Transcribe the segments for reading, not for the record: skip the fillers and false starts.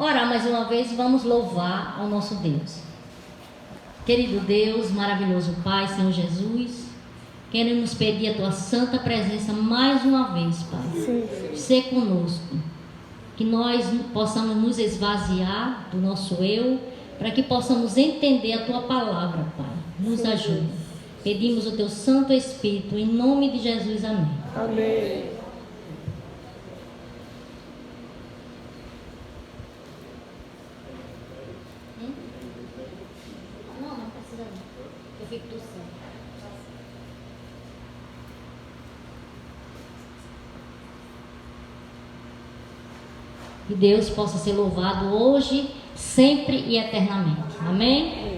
orar mais uma vez e vamos louvar ao nosso Deus. Querido Deus, maravilhoso Pai, Senhor Jesus, queremos pedir a Tua santa presença mais uma vez, Pai. Ser conosco, que nós possamos nos esvaziar do nosso eu, para que possamos entender a Tua palavra, Pai. Nos ajude. Pedimos o Teu Santo Espírito, em nome de Jesus, amém. Amém. Não precisa não. Eu fico tossindo. Que Deus possa ser louvado hoje, sempre e eternamente. Amém?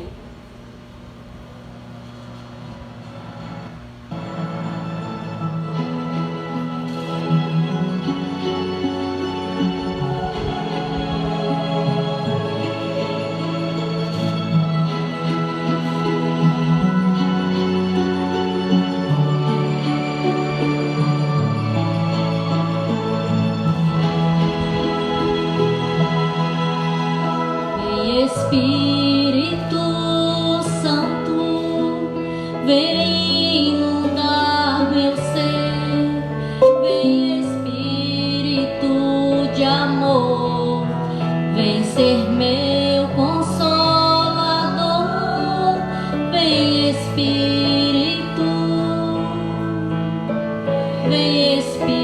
Espírito Santo, vem inundar meu ser, vem Espírito de amor, vem ser meu consolador, vem Espírito, vem Espírito.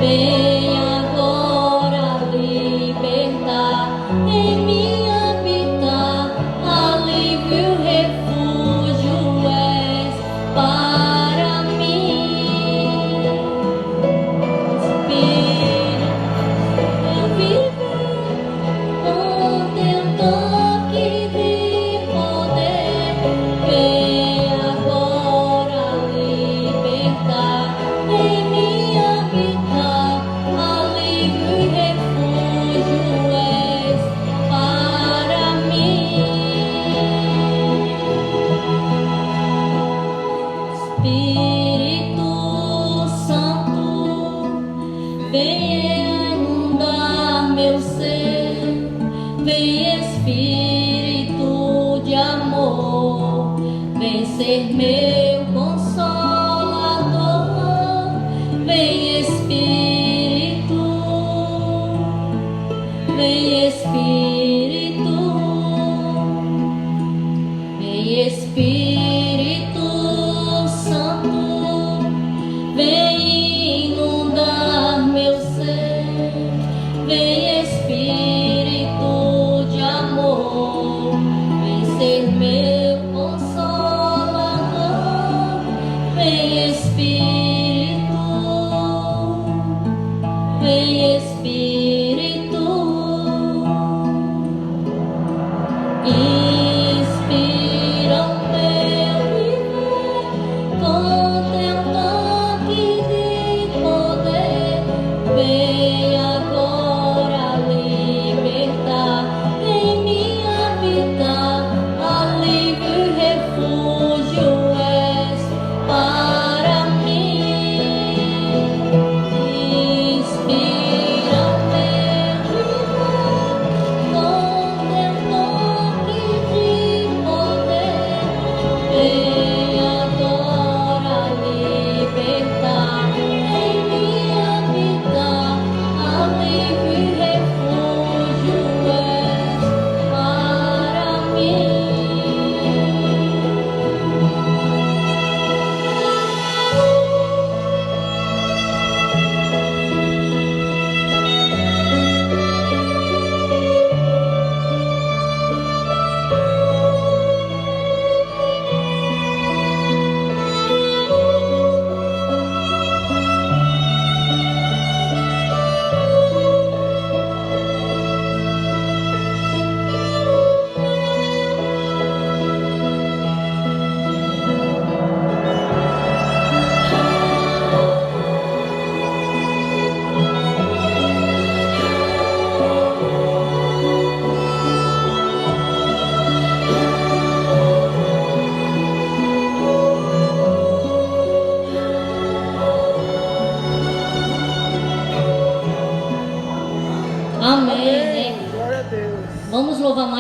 Vem agora libertar, em mim habitar, alívio, refúgio és para mim. Espírito, eu viver com teu toque de poder. Vem agora libertar, em mim habitar. Espírito Santo, vem inundar meu ser, vem Espírito de amor, vem ser meu consolador, vem Espírito, vem Espírito, vem Espírito Santo, vem inundar meu ser, vem Espírito de amor, vem ser meu consolador, vem Espírito, vem Espírito, inspira o meu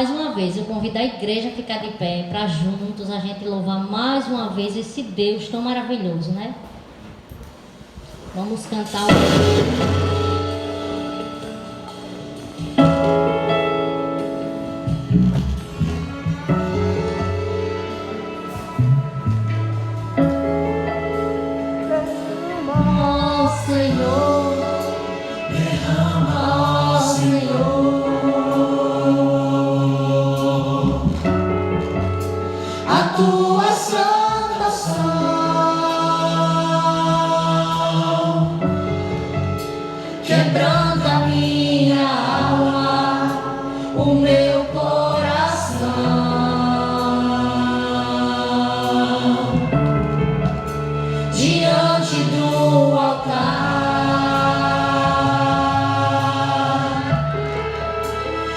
mais uma vez, eu convido a igreja a ficar de pé para juntos a gente louvar mais uma vez esse Deus tão maravilhoso, né? Vamos cantar o...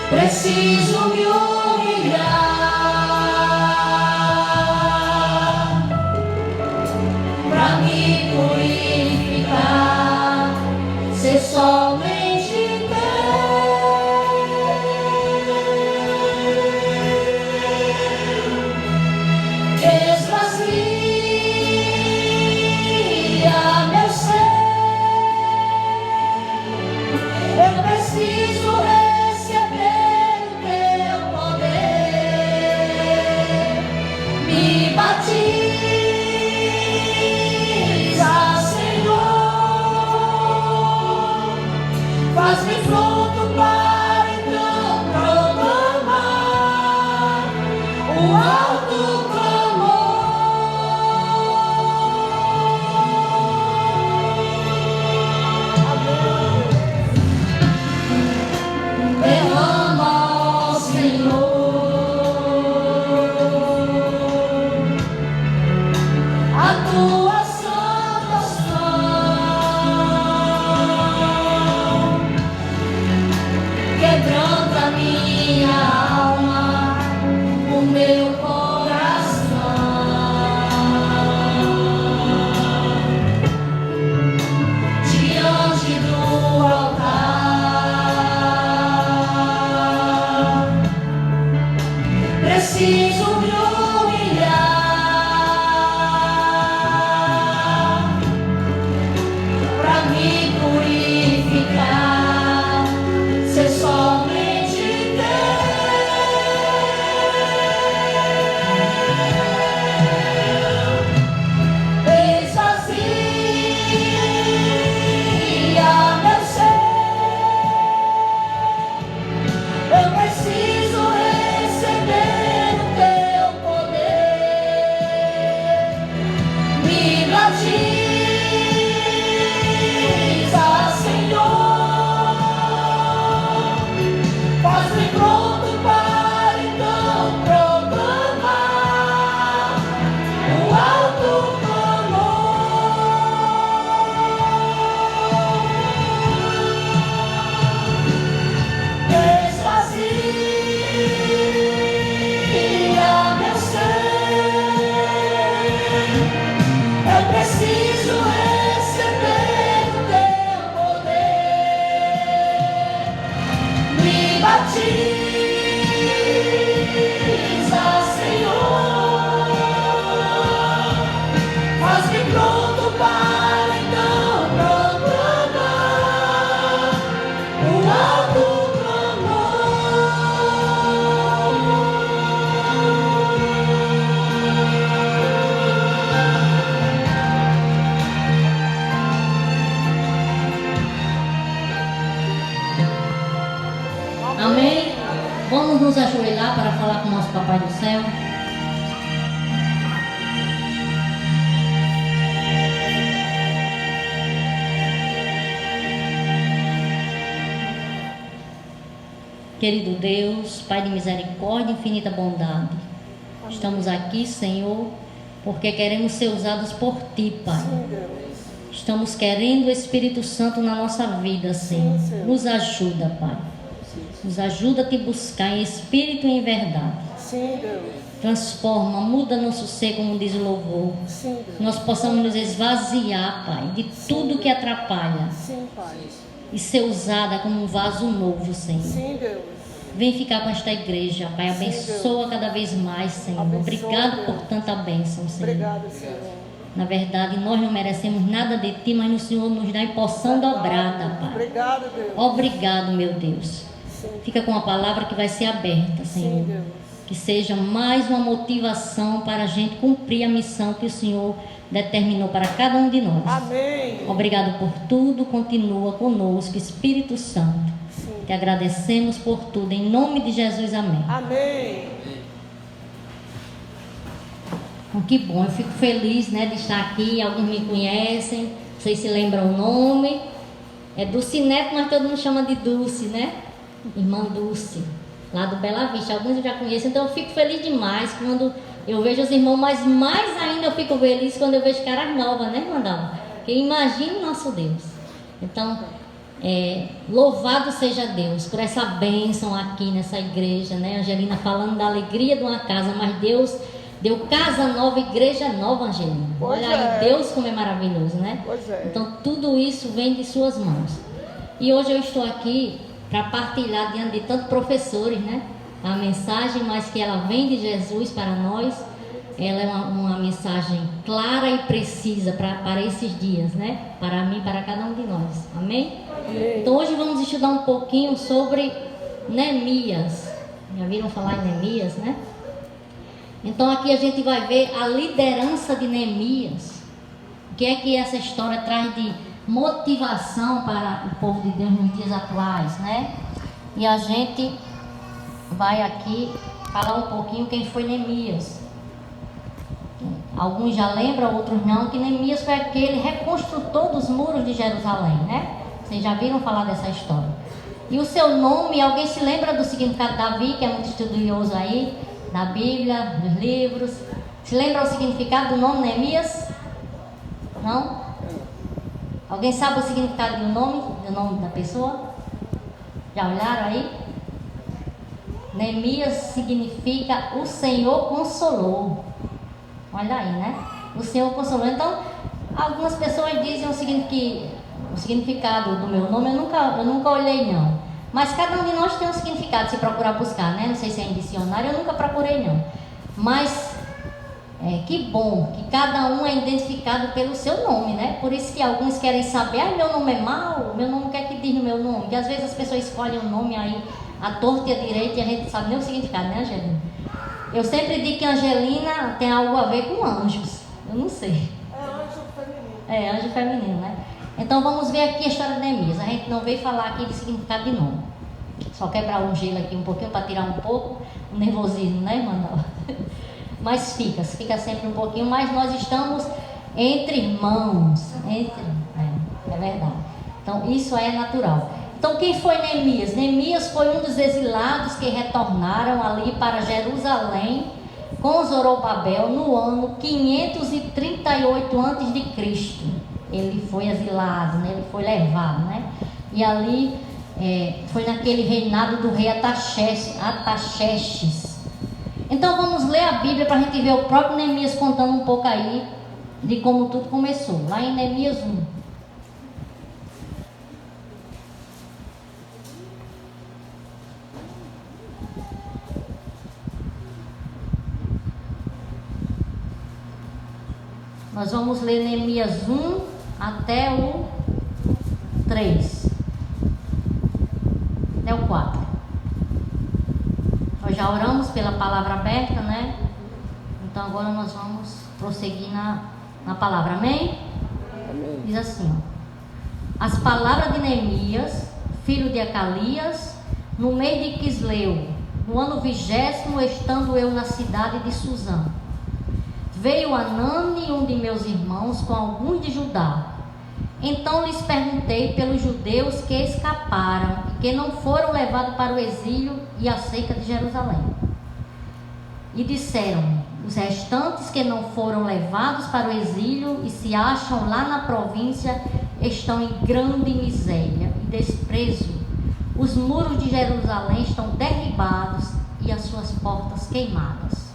Preciso me humilhar pra me purificar, ser somente teu. Esvazia meu ser, eu preciso faz-me pronto para então proclamar o alto clamor. Derrama, ó Senhor, a tua santa unção. Quebranta minha alma, o meu coração, diante do altar. Preciso me humilhar pra me purificar, ser somente teu. Esvazia meu ser, eu preciso receber o teu poder. Me batiza, Senhor, faz-me pronto para então proclamar o alto clamor. Esvazia meu ser, eu preciso receber o teu poder. Me batiza, Senhor, faz-me pronto para então proclamar o alto Amém? Vamos nos ajoelhar para falar com o nosso Papai do Céu. Querido Deus, Pai de misericórdia e infinita bondade, estamos aqui, Senhor, porque queremos ser usados por Ti, Pai. Estamos querendo o Espírito Santo na nossa vida, Senhor. Nos ajuda, Pai. Nos ajuda a Te buscar em espírito e em verdade. Transforma, muda nosso ser, como diz o louvor. Nós possamos nos esvaziar, Pai, de tudo que atrapalha. E ser usada como um vaso novo, Senhor. Vem ficar com esta igreja, Pai. Abençoa cada vez mais, Senhor. Obrigado por tanta bênção, Senhor. Obrigado, Senhor. Na verdade, nós não merecemos nada de Ti, mas o Senhor nos dá em porção dobrada, Pai. Obrigado, Deus. Obrigado, meu Deus. Fica com a palavra que vai ser aberta, Senhor. Sim, Deus. Que seja mais uma motivação para a gente cumprir a missão que o Senhor determinou para cada um de nós. Amém. Obrigado por tudo. Continua conosco, Espírito Santo. Sim. Te agradecemos por tudo. Em nome de Jesus, amém. Amém. Que bom, eu fico feliz, né, de estar aqui. Alguns me conhecem, vocês se lembram o nome. É Dulce Neto, mas todo mundo chama de Dulce, né? Irmã Dulce, lá do Bela Vista. Alguns eu já conhecem, então eu fico feliz demais quando eu vejo os irmãos, mas mais ainda eu fico feliz quando eu vejo caras novas, né, Mandala? Porque imagina o nosso Deus. Então, louvado seja Deus por essa bênção aqui nessa igreja, né? Angelina falando da alegria de uma casa, mas Deus deu casa nova, igreja nova, Angelina. Olha aí, Deus como é maravilhoso, né? Pois é. Então tudo isso vem de suas mãos. E hoje eu estou aqui para partilhar diante de tantos professores, né? A mensagem, mas que ela vem de Jesus para nós. Ela é uma mensagem clara e precisa para esses dias, né? Para mim, para cada um de nós. Amém? Amém. Então hoje vamos estudar um pouquinho sobre Neemias. Já viram falar em Neemias, né? Então aqui a gente vai ver a liderança de Neemias. O que é que essa história traz de motivação para o povo de Deus nos dias atuais, né? E a gente vai aqui falar um pouquinho quem foi Neemias. Alguns já lembram, outros não, que Neemias foi aquele reconstrutor dos muros de Jerusalém, né? Vocês já viram falar dessa história. E o seu nome, alguém se lembra do significado de Davi, que é muito estudioso aí, na Bíblia, nos livros. Se lembra o significado do nome Neemias? Não? Alguém sabe o significado do nome da pessoa? Já olharam aí? Neemias significa o Senhor consolou. Olha aí, né? O Senhor consolou. Então, algumas pessoas dizem o significado do meu nome, eu nunca olhei não. Mas cada um de nós tem um significado, se procurar buscar, né? Não sei se é em dicionário, eu nunca procurei não. Mas que bom que cada um é identificado pelo seu nome, né? Por isso que alguns querem saber, meu nome é mau, meu nome, o que é que diz no meu nome? Porque às vezes as pessoas escolhem um nome aí, à torta e à direita, e a gente não sabe nem o significado, né, Angelina? Eu sempre digo que Angelina tem algo a ver com anjos. Eu não sei. É anjo feminino. É, anjo feminino, né? Então vamos ver aqui a história de Neemias. A gente não veio falar aqui de significado de nome. Só quebrar um gelo aqui um pouquinho para tirar um pouco o nervosismo, né, Mandala? Mas fica sempre um pouquinho. Mas nós estamos entre irmãos. É verdade. Então isso é natural. Então quem foi Neemias? Neemias foi um dos exilados que retornaram ali para Jerusalém com Zorobabel no ano 538 a.C. Ele foi exilado, né? Ele foi levado, né? E ali foi naquele reinado do rei Artaxerxes. Então vamos ler a Bíblia para a gente ver o próprio Neemias contando um pouco aí de como tudo começou. Lá em Neemias 1. Nós vamos ler Neemias 1 até o 3. Até o 4. Nós já oramos pela palavra aberta, né? Então agora nós vamos prosseguir na palavra. Amém? Amém. Diz assim, ó. As palavras de Neemias, filho de Acalias, no mês de Quisleu, no ano 20º, estando eu na cidade de Suzã. Veio Anani, um de meus irmãos, com alguns de Judá. Então lhes perguntei pelos judeus que escaparam e que não foram levados para o exílio e a cerca de Jerusalém. E disseram: os restantes que não foram levados para o exílio e se acham lá na província estão em grande miséria e desprezo. Os muros de Jerusalém estão derribados e as suas portas queimadas.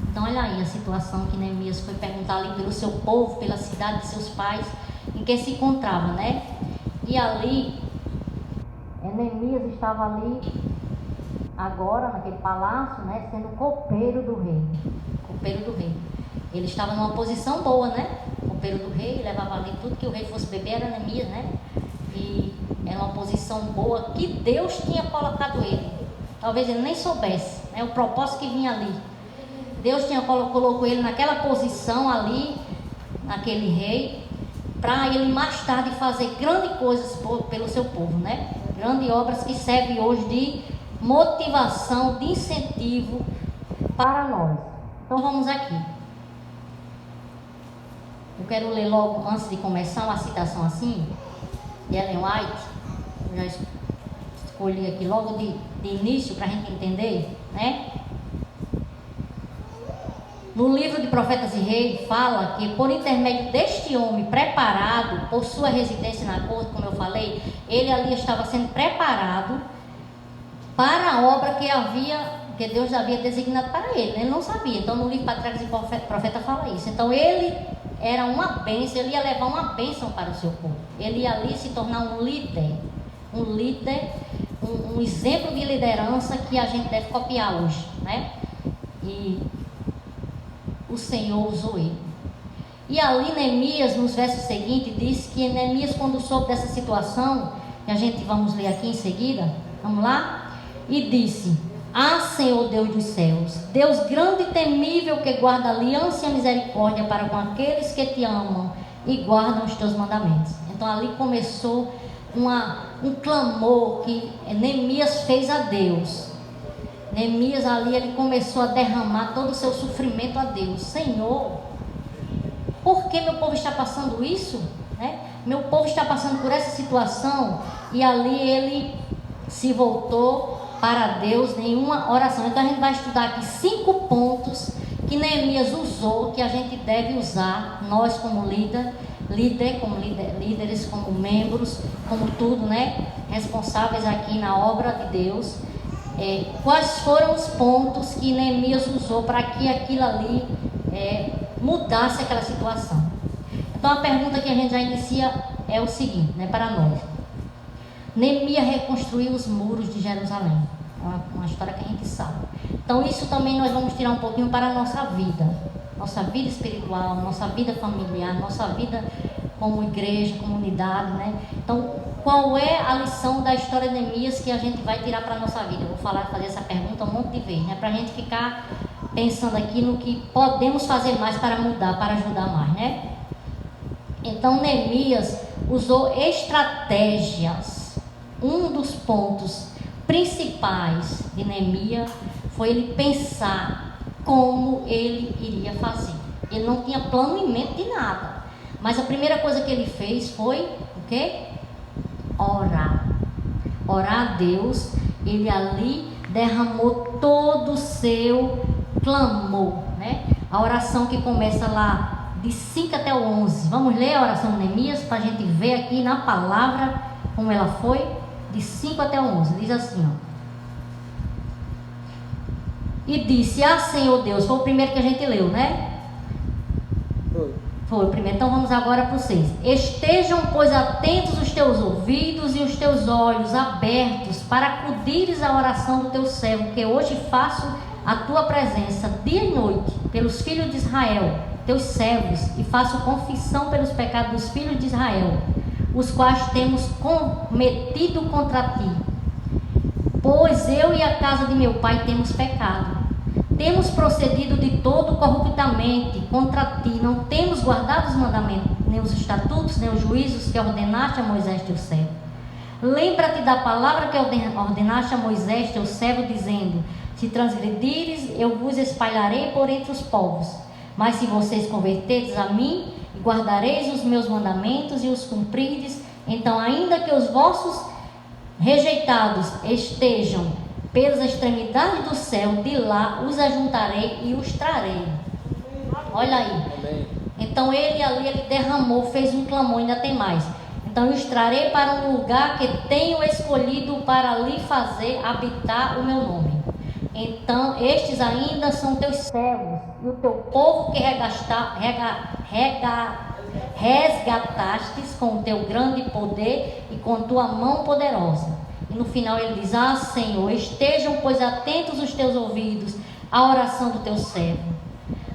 Então olha aí a situação que Neemias foi perguntar ali pelo seu povo, pela cidade de seus pais, em que se encontrava, né? E ali, Neemias estava ali agora naquele palácio, né, sendo copeiro do rei. Copeiro do rei. Ele estava numa posição boa, né? Copeiro do rei, levava ali tudo que o rei fosse beber, era Neemias, né? E era uma posição boa que Deus tinha colocado ele. Talvez ele nem soubesse, né, o propósito que vinha ali. Deus colocou ele naquela posição ali, naquele rei, para ele mais tarde fazer grandes coisas pelo seu povo, né? Grandes obras que servem hoje de motivação, de incentivo para nós. Então vamos aqui. Eu quero ler logo, antes de começar, uma citação assim, de Ellen White. Eu já escolhi aqui logo de início para a gente entender, né? No livro de Profetas e Reis, fala que por intermédio deste homem preparado por sua residência na corte, como eu falei, ele ali estava sendo preparado para a obra que Deus havia designado para ele. Ele não sabia. Então no livro Patriarcas e Profeta fala isso. Então ele era uma bênção, ele ia levar uma bênção para o seu povo. Ele ia ali se tornar um líder, um exemplo de liderança que a gente deve copiar hoje, né? E o Senhor usou ele. E ali Neemias, nos versos seguintes, diz que Neemias, quando soube dessa situação, que a gente vamos ler aqui em seguida, vamos lá? E disse: Ah, Senhor Deus dos céus, Deus grande e temível, que guarda aliança e a misericórdia para com aqueles que te amam e guardam os teus mandamentos. Então ali começou um clamor que Neemias fez a Deus. Neemias ali, ele começou a derramar todo o seu sofrimento a Deus. Senhor, por que meu povo está passando isso? Né? Meu povo está passando por essa situação. E ali ele se voltou para Deus, nenhuma oração. Então a gente vai estudar aqui 5 pontos que Neemias usou, que a gente deve usar, nós como líderes, como membros, como tudo, né? Responsáveis aqui na obra de Deus. Quais foram os pontos que Neemias usou para que aquilo ali mudasse aquela situação? Então a pergunta que a gente já inicia é o seguinte, né, para nós. Neemias reconstruiu os muros de Jerusalém. É uma história que a gente sabe. Então isso também nós vamos tirar um pouquinho para a nossa vida espiritual, nossa vida familiar, nossa vida como igreja, comunidade, né? Então, qual é a lição da história de Neemias que a gente vai tirar para a nossa vida? Eu vou fazer essa pergunta um monte de vezes, né? Para a gente ficar pensando aqui no que podemos fazer mais para mudar, para ajudar mais, né? Então, Neemias usou estratégias. Um dos pontos principais de Neemias foi ele pensar como ele iria fazer. Ele não tinha plano em mente de nada. Mas a primeira coisa que ele fez foi o quê? Orar. Orar a Deus. Ele ali derramou todo o seu clamor, né? A oração que começa lá de 5 até o 11. Vamos ler a oração de Neemias para a gente ver aqui na palavra como ela foi, de 5 até o 11. Diz assim, ó. E disse: Ah, Senhor Deus. Foi o primeiro que a gente leu, né? Foi o primeiro. Então vamos agora para o 6. Estejam, pois, atentos os teus ouvidos e os teus olhos abertos para acudires à oração do teu servo, que hoje faço a tua presença dia e noite pelos filhos de Israel, teus servos, e faço confissão pelos pecados dos filhos de Israel, os quais temos cometido contra ti. Pois eu e a casa de meu pai temos pecado. Temos procedido de todo corruptamente contra ti. Não temos guardado os mandamentos, nem os estatutos, nem os juízos que ordenaste a Moisés teu servo. Lembra-te da palavra que ordenaste a Moisés teu servo, dizendo: Se transgredires, eu vos espalharei por entre os povos. Mas se vocês converterdes a mim e guardareis os meus mandamentos e os cumprides, então ainda que os vossos rejeitados estejam pelas extremidades do céu, de lá os ajuntarei e os trarei. Olha aí. Amém. Então ele ali, ele derramou, fez um clamor, ainda tem mais. Então eu os trarei para um lugar que tenho escolhido para ali fazer habitar o meu nome. Então estes ainda são teus servos e o teu povo que resgatastes com o teu grande poder e com tua mão poderosa. E no final ele diz: ah, Senhor, estejam, pois, atentos os teus ouvidos à oração do teu servo,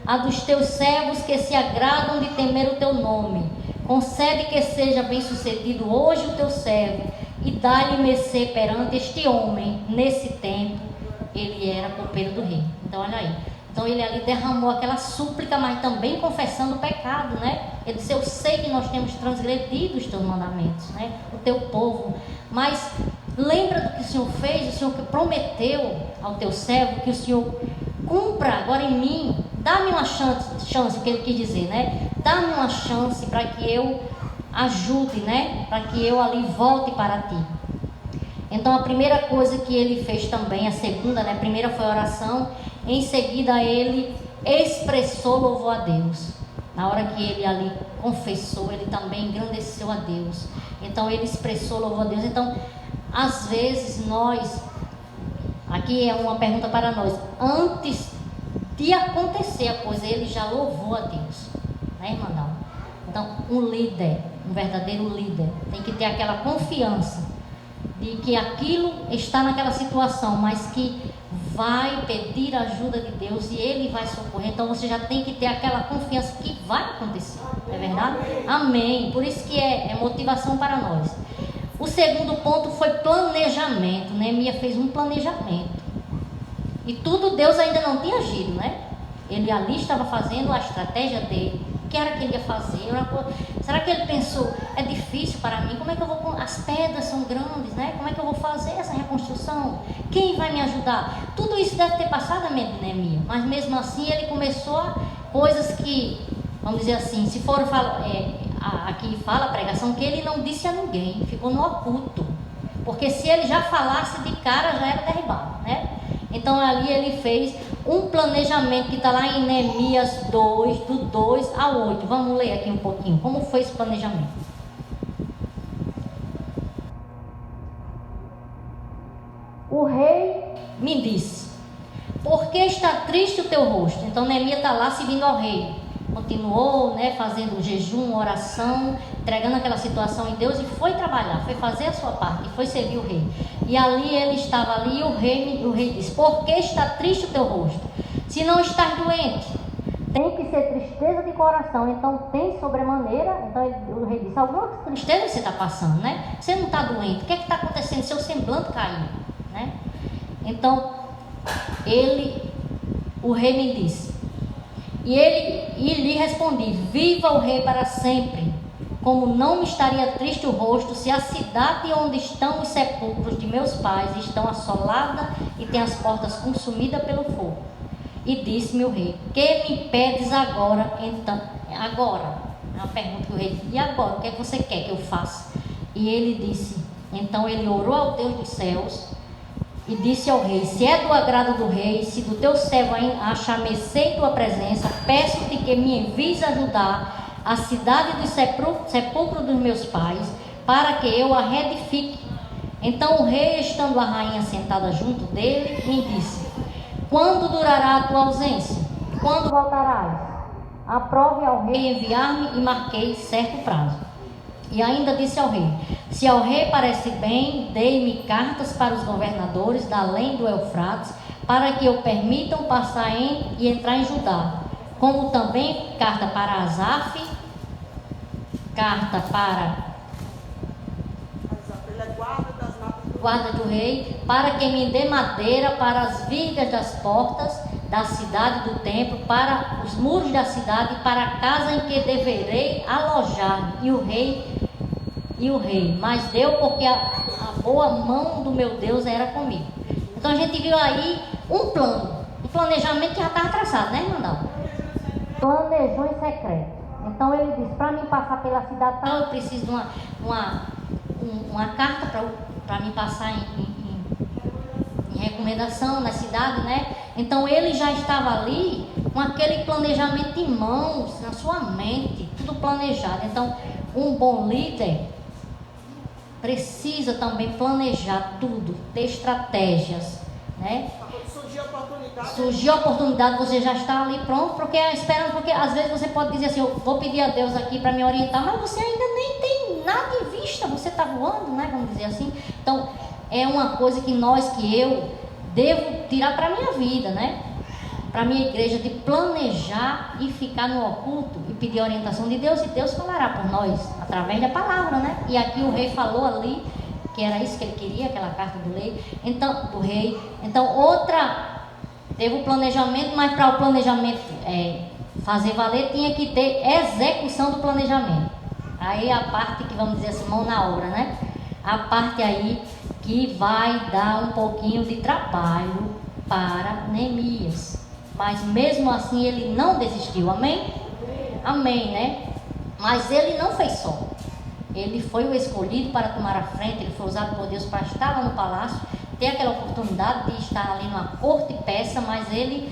a dos teus servos que se agradam de temer o teu nome. Concede que seja bem sucedido hoje o teu servo, e dá-lhe mercê perante este homem. Nesse tempo ele era copeiro do rei. Então olha aí, então ele ali derramou aquela súplica, mas também confessando o pecado, né? Ele disse: eu sei que nós temos transgredido os teus mandamentos, né? O teu povo, mas lembra do que o Senhor fez, o Senhor que prometeu ao teu servo, que o Senhor cumpra agora em mim. Dá-me uma chance, o que ele quis dizer, né? Dá-me uma chance para que eu ajude, né? Para que eu ali volte para ti. Então a primeira coisa que ele fez também, a segunda, né? A primeira foi a oração, em seguida ele expressou louvor a Deus. Na hora que ele ali confessou, ele também engrandeceu a Deus. Então ele expressou louvor a Deus. Então, às vezes nós, aqui é uma pergunta para nós, antes de acontecer a coisa, ele já louvou a Deus, né, irmã Dalma? Então, um líder, um verdadeiro líder, tem que ter aquela confiança de que aquilo está naquela situação, mas que vai pedir a ajuda de Deus e ele vai socorrer. Então você já tem que ter aquela confiança que vai acontecer, não é verdade? Amém. Por isso que é motivação para nós. O segundo ponto foi planejamento. Neemias fez um planejamento. E tudo Deus ainda não tinha agido, né? Ele ali estava fazendo a estratégia dele. O que era que ele ia fazer? Será que ele pensou: é difícil para mim? Como é que eu vou? As pedras são grandes, né? Como é que eu vou fazer essa reconstrução? Quem vai me ajudar? Tudo isso deve ter passado a mente de Neemias. Mas mesmo assim ele começou a coisas que, vamos dizer assim, se for aqui fala a pregação que ele não disse a ninguém, ficou no oculto. Porque se ele já falasse de cara, já era derribado, né? Então ali ele fez um planejamento que está lá em Neemias 2, do 2 ao 8. Vamos ler aqui um pouquinho. Como foi esse planejamento? O rei me disse: por que está triste o teu rosto? Então Neemias está lá servindo ao rei. Continuou, né, fazendo jejum, oração, entregando aquela situação em Deus e foi trabalhar, foi fazer a sua parte, foi servir o rei. E ali ele estava ali e o rei disse: por que está triste o teu rosto? Se não estás doente, tem que ser tristeza de coração. Então tem sobremaneira. Então o rei disse: alguma tristeza você está passando, né? Você não está doente, o que é que está acontecendo? Seu semblante caiu, né? Então o rei me disse, e lhe respondi: viva o rei para sempre. Como não me estaria triste o rosto, se a cidade onde estão os sepulcros de meus pais estão assolada e tem as portas consumidas pelo fogo. E disse-me o rei: que me pedes agora? Então, agora, é uma pergunta que o rei disse: e agora, o que é que você quer que eu faça? E ele disse, então ele orou ao Deus dos céus e disse ao rei: se é do agrado do rei, se do teu servo achar mercê em tua presença, peço-te que me envies ajudar a cidade dos sepulcros dos meus pais, para que eu a reedifique. Então o rei, estando a rainha sentada junto dele, me disse: quando durará a tua ausência? Quando voltarás? Aprove ao rei enviar-me, e marquei certo prazo. E ainda disse ao rei: se ao rei parece bem, dei-me cartas para os governadores da além do Eufrates, para que o permitam passar e entrar em Judá, como também carta para Asaf, carta para guarda do rei, para que me dê madeira para as vigas das portas da cidade do templo, para os muros da cidade, para a casa em que deverei alojar. E o rei, mas deu, porque a boa mão do meu Deus era comigo. Então a gente viu aí um planejamento que já estava traçado, né, irmão? Planejou em secreto. Então ele disse: para mim passar pela cidade tal, eu preciso de uma carta para me passar em recomendação na cidade, né? Então ele já estava ali com aquele planejamento em mãos, na sua mente, tudo planejado. Então um bom líder precisa também planejar tudo, ter estratégias, né? Surgiu a oportunidade, você já está ali pronto, porque esperando, porque às vezes você pode dizer assim: eu vou pedir a Deus aqui para me orientar, mas você ainda nem tem nada em vista, você está voando, né? Vamos dizer assim. Então, é uma coisa que eu devo tirar para a minha vida, né? Para a minha igreja, de planejar e ficar no oculto e pedir orientação de Deus, e Deus falará por nós, através da palavra, né? E aqui o rei falou ali, que era isso que ele queria, aquela carta do rei. Então, teve o planejamento, mas para o planejamento fazer valer, tinha que ter execução do planejamento. Aí a parte que, vamos dizer assim, mão na obra, né? A parte aí que vai dar um pouquinho de trabalho para Neemias. Mas mesmo assim ele não desistiu, amém? Amém, né? Mas ele não fez só. Ele foi o escolhido para tomar a frente, ele foi usado por Deus para estar lá no palácio, ter aquela oportunidade de estar ali numa corte peça, mas ele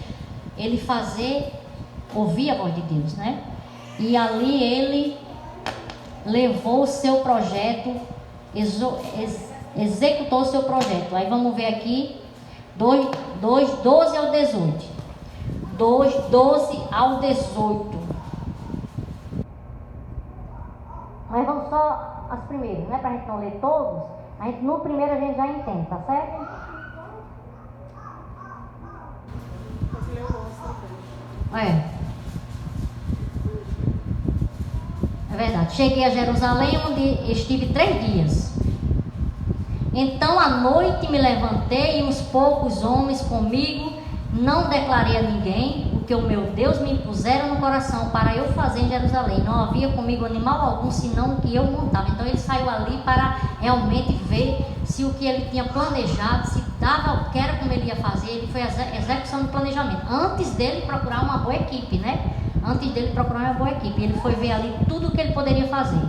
ouvir a voz de Deus, né? E ali ele levou o seu projeto, executou o seu projeto. Aí vamos ver aqui, 12 ao 18. 12 ao 18. Mas vamos só as primeiras, né? Para a gente não ler todos. No primeiro a gente já entende, tá certo? É verdade. Cheguei a Jerusalém, onde estive 3 dias. Então à noite me levantei, e uns poucos homens comigo, não declarei a ninguém o que o meu Deus me impusera no coração para eu fazer em Jerusalém. Não havia comigo animal algum, senão o que eu montava. Então ele saiu ali para realmente ver se o que ele tinha planejado, se dava o que era, como ele ia fazer. Ele foi a execução do planejamento, antes dele procurar uma boa equipe, né? Ele foi ver ali tudo o que ele poderia fazer.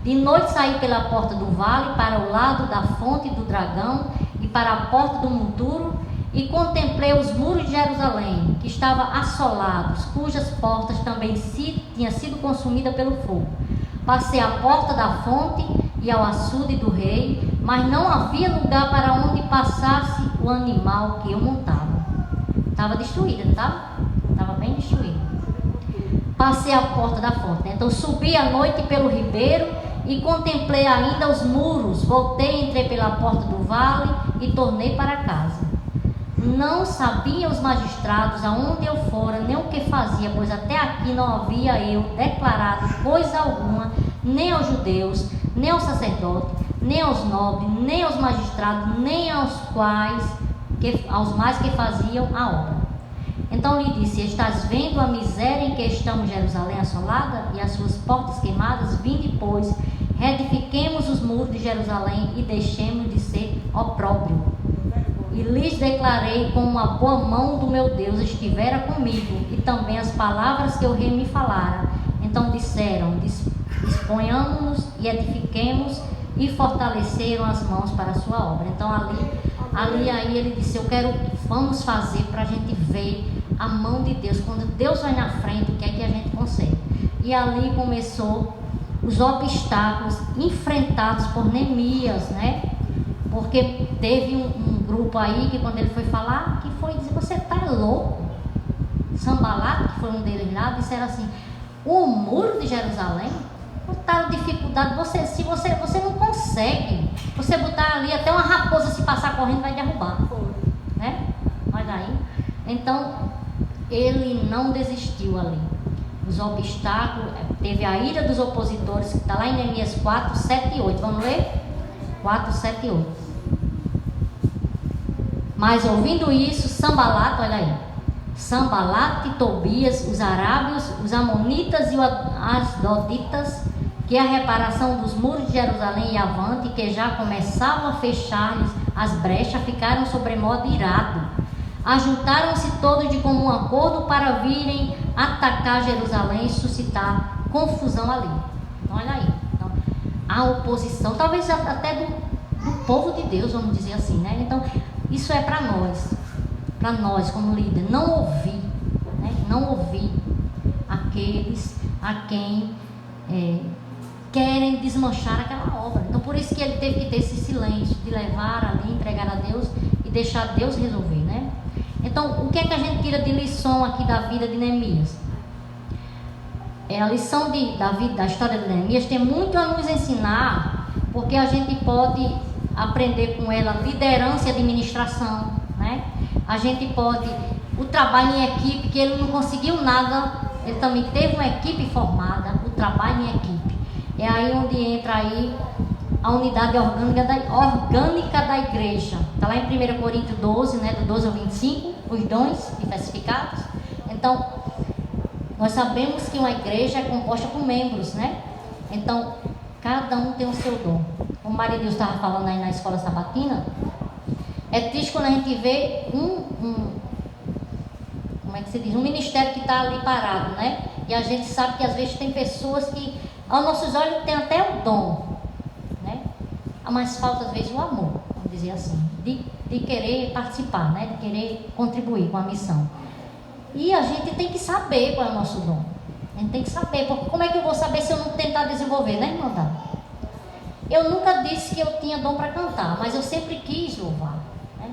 De noite saí pela porta do vale, para o lado da fonte do dragão e para a porta do monturo, e contemplei os muros de Jerusalém, que estavam assolados, cujas portas também tinham sido consumidas pelo fogo. Passei à porta da fonte e ao açude do rei, mas não havia lugar para onde passasse o animal que eu montava. Estava destruída, não estava? Estava bem destruída. Passei à porta da fonte, né? Então subi à noite pelo ribeiro e contemplei ainda os muros. Voltei, entrei pela porta do vale e tornei para casa. Não sabiam os magistrados aonde eu fora, nem o que fazia, pois até aqui não havia eu declarado coisa alguma, nem aos judeus, nem aos sacerdotes, nem aos nobres, nem aos magistrados, nem aos mais que faziam a obra. Então lhe disse: estás vendo a miséria em que estamos, Jerusalém assolada e as suas portas queimadas? Vinde, pois, reedifiquemos os muros de Jerusalém e deixemos de ser opróbrio. E lhes declarei: com uma boa mão do meu Deus estivera comigo, e também as palavras que o rei me falara. Então disseram: disponhamos-nos e edifiquemos, e fortaleceram as mãos para a sua obra. Então ali aí ele disse: vamos fazer para a gente ver a mão de Deus. Quando Deus vai na frente, o que é que a gente consegue? E ali começou os obstáculos enfrentados por Neemias, né? Porque teve um grupo aí que, quando ele foi falar, que foi dizer: você está louco? Sanbalat, que foi um deles lá, disseram assim: o muro de Jerusalém, botaram dificuldade, se você não consegue, você botar ali até uma raposa, se passar correndo, vai derrubar, né? Olha aí. Então ele não desistiu ali. Os obstáculos, teve a ira dos opositores, que está lá em Neemias 4, 7 e 8. Vamos ler? 4, 7 e 8. Mas ouvindo isso, Sanbalat, olha aí, Sanbalat e Tobias, os arábios, os amonitas e os asdoditas, que a reparação dos muros de Jerusalém e avante, que já começavam a fechar-lhes as brechas, ficaram sobremodo irados. Ajuntaram-se todos de comum acordo para virem atacar Jerusalém e suscitar confusão ali. Então, olha aí. Então, a oposição, talvez até do povo de Deus, vamos dizer assim, né? Então, isso é para nós como líder, não ouvir, né? Não ouvir aqueles a quem querem desmanchar aquela obra. Então, por isso que ele teve que ter esse silêncio, de levar ali, entregar a Deus e deixar Deus resolver, né? Então, o que é que a gente tira de lição aqui da vida de Neemias? A lição da história de Neemias tem muito a nos ensinar, porque a gente pode aprender com ela liderança e administração, né? A gente pode, o trabalho em equipe, que ele não conseguiu nada, ele também teve uma equipe formada, o trabalho em equipe. É aí onde entra aí a unidade orgânica da igreja. Está lá em 1 Coríntios 12, né, do 12 ao 25, os dons especificados. Então, nós sabemos que uma igreja é composta por membros, né? Então, cada um tem o seu dom. Como o Maria Deus estava falando aí na escola sabatina, é triste quando a gente vê como é que se diz? Um ministério que está ali parado, né? E a gente sabe que às vezes tem pessoas que, aos nossos olhos, tem até o dom, né? Mas falta às vezes o amor, vamos dizer assim, de querer participar, né? De querer contribuir com a missão. E a gente tem que saber qual é o nosso dom. A gente tem que saber, porque como é que eu vou saber se eu não tentar desenvolver, né, irmã? Eu nunca disse que eu tinha dom para cantar, mas eu sempre quis louvar, né?